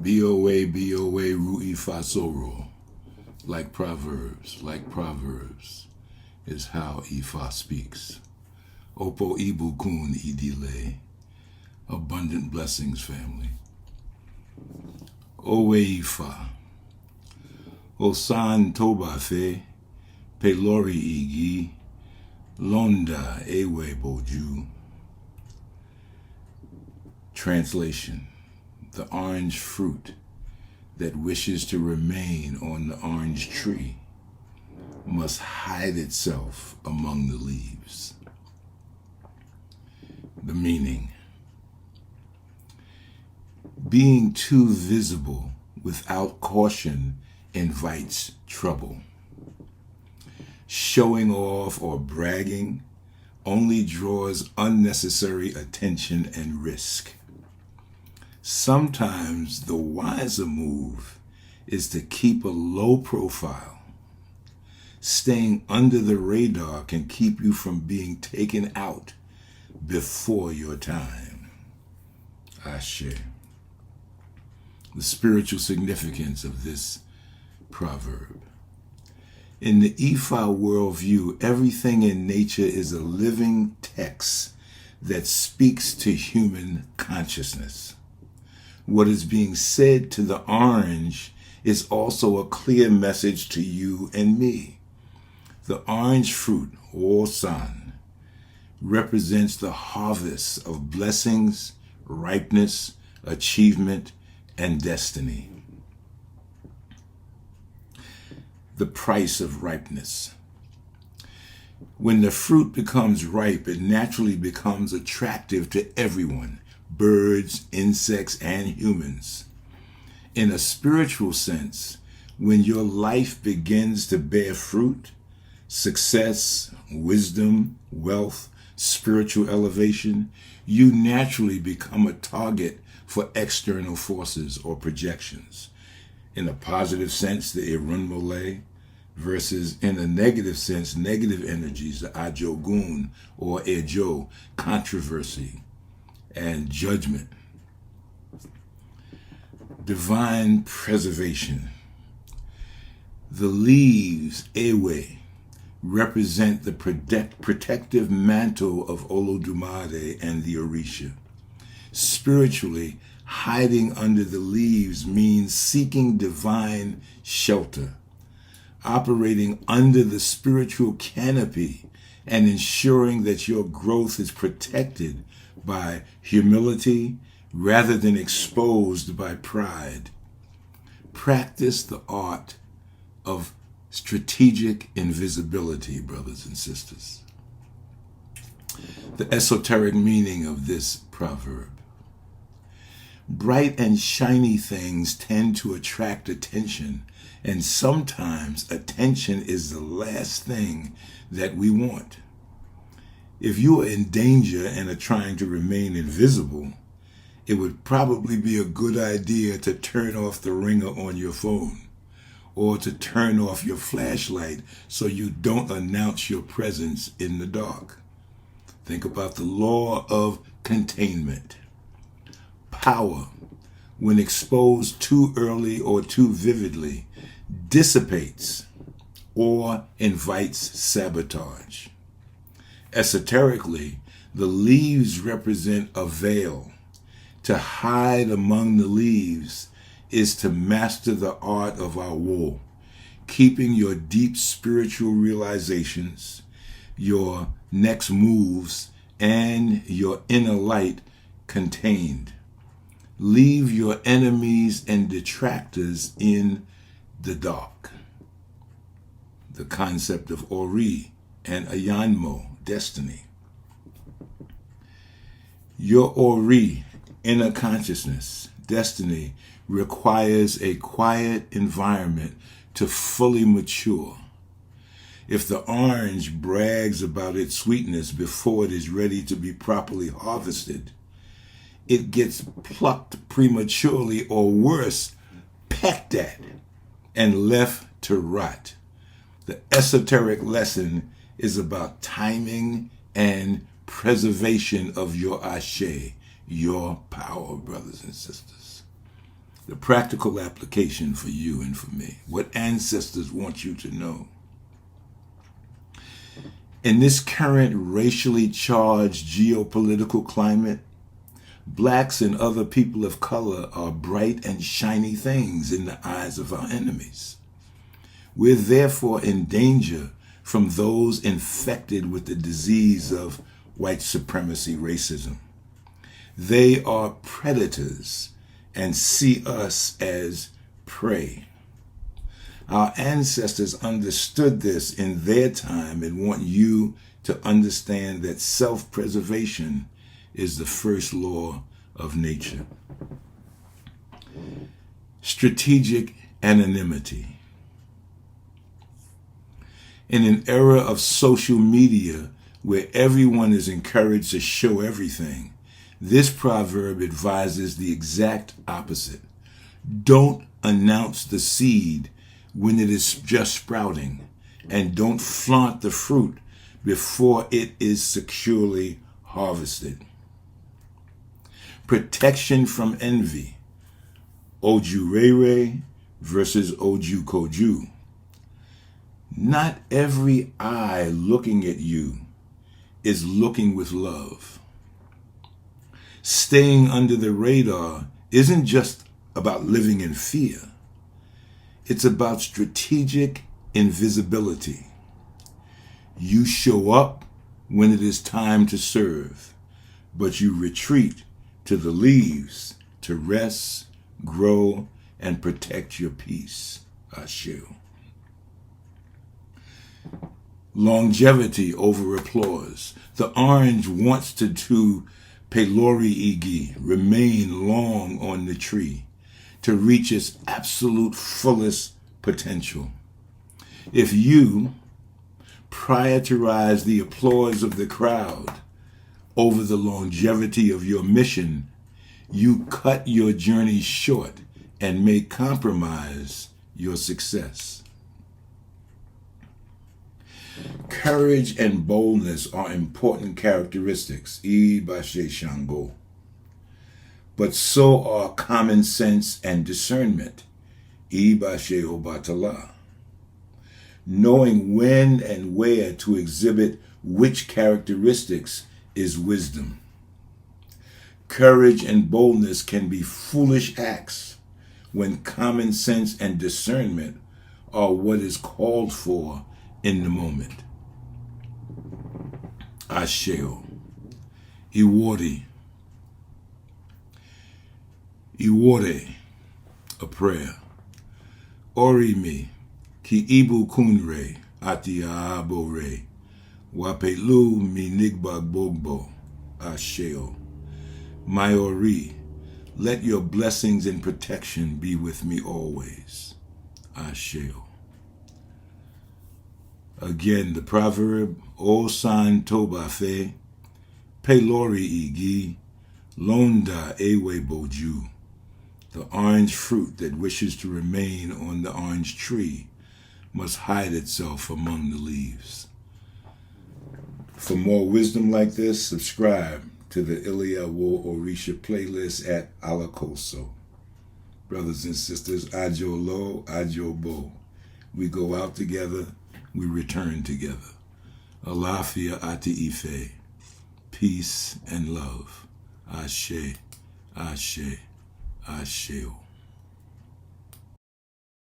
BOA, BOA, Ru Ifa Soro. Like Proverbs is how Ifa speaks. Opo Ibu Kun Idile. Abundant blessings, family. Òwe Ifa. Òsàn Tobafe. Lórí igi. Londa Ewe boju. Translation: the orange fruit that wishes to remain on the orange tree must hide itself among the leaves. The meaning: being too visible without caution invites trouble. Showing off or bragging only draws unnecessary attention and risk. Sometimes the wiser move is to keep a low profile. Staying under the radar can keep you from being taken out before your time. Ashe. The spiritual significance of this proverb. In the Ifa worldview, everything in nature is a living text that speaks to human consciousness. What is being said to the orange is also a clear message to you and me. The orange fruit, Òsàn, represents the harvest of blessings, ripeness, achievement, and destiny. The price of ripeness. When the fruit becomes ripe, it naturally becomes attractive to everyone, birds, insects, and humans. In a spiritual sense, when your life begins to bear fruit, success, wisdom, wealth, spiritual elevation, you naturally become a target for external forces or projections. In a positive sense, the Irunmole, versus in a negative sense, negative energies, the Ajogun or Ejo, controversy and judgment. Divine preservation. The leaves, Ewe, represent the protective mantle of Olodumare and the Orisha. Spiritually, hiding under the leaves means seeking divine shelter, operating under the spiritual canopy and ensuring that your growth is protected by humility rather than exposed by pride. Practice the art of strategic invisibility, brothers and sisters. The esoteric meaning of this proverb. Bright and shiny things tend to attract attention, and sometimes attention is the last thing that we want. If you are in danger and are trying to remain invisible, it would probably be a good idea to turn off the ringer on your phone or to turn off your flashlight so you don't announce your presence in the dark. Think about the law of containment. Power, when exposed too early or too vividly, dissipates or invites sabotage. Esoterically, the leaves represent a veil. To hide among the leaves is to master the art of our war, keeping your deep spiritual realizations, your next moves, and your inner light contained. Leave your enemies and detractors in the dark. The concept of Ori and Ayanmo, destiny. Your Ori, inner consciousness, destiny, requires a quiet environment to fully mature. If the orange brags about its sweetness before it is ready to be properly harvested, it gets plucked prematurely or worse, pecked at and left to rot. The esoteric lesson is about timing and preservation of your ashe, your power, brothers and sisters. The practical application for you and for me. What ancestors want you to know. In this current racially charged geopolitical climate, blacks and other people of color are bright and shiny things in the eyes of our enemies. We're therefore in danger from those infected with the disease of white supremacy racism. They are predators and see us as prey. Our ancestors understood this in their time and want you to understand that self-preservation is the first law of nature. Strategic anonymity. In an era of social media where everyone is encouraged to show everything, this proverb advises the exact opposite. Don't announce the seed when it is just sprouting, and don't flaunt the fruit before it is securely harvested. Protection from envy. Oju versus Oju Koju. Not every eye looking at you is looking with love. Staying under the radar isn't just about living in fear. It's about strategic invisibility. You show up when it is time to serve, but you retreat to the leaves to rest, grow, and protect your peace. Asheu. Longevity over applause. The orange wants to pelori igi, remain long on the tree, to reach its absolute fullest potential. If you prioritize the applause of the crowd over the longevity of your mission, you cut your journey short and may compromise your success. Courage and boldness are important characteristics, Ibashe Shango. But so are common sense and discernment, Ibashe Obatala. Knowing when and where to exhibit which characteristics is wisdom. Courage and boldness can be foolish acts when common sense and discernment are what is called for in the moment. Asheo. Iwori. Iwore, a prayer. Orimi, ki ibu kunre, ati aabore, wapelu mi nigbag bogbo, asheo. Mayori, let your blessings and protection be with me always, asheo. Again, the proverb, Osan tobafe, pelori igi, londa ewe boju. The orange fruit that wishes to remain on the orange tree must hide itself among the leaves. For more wisdom like this, subscribe to the Ile Awo Orisa playlist at Alakoso. Brothers and sisters, Ajo Lo, Ajo Bo. We go out together, we return together. Alafia ati Ife. Peace and love. Ashe, Ashe. Asheo.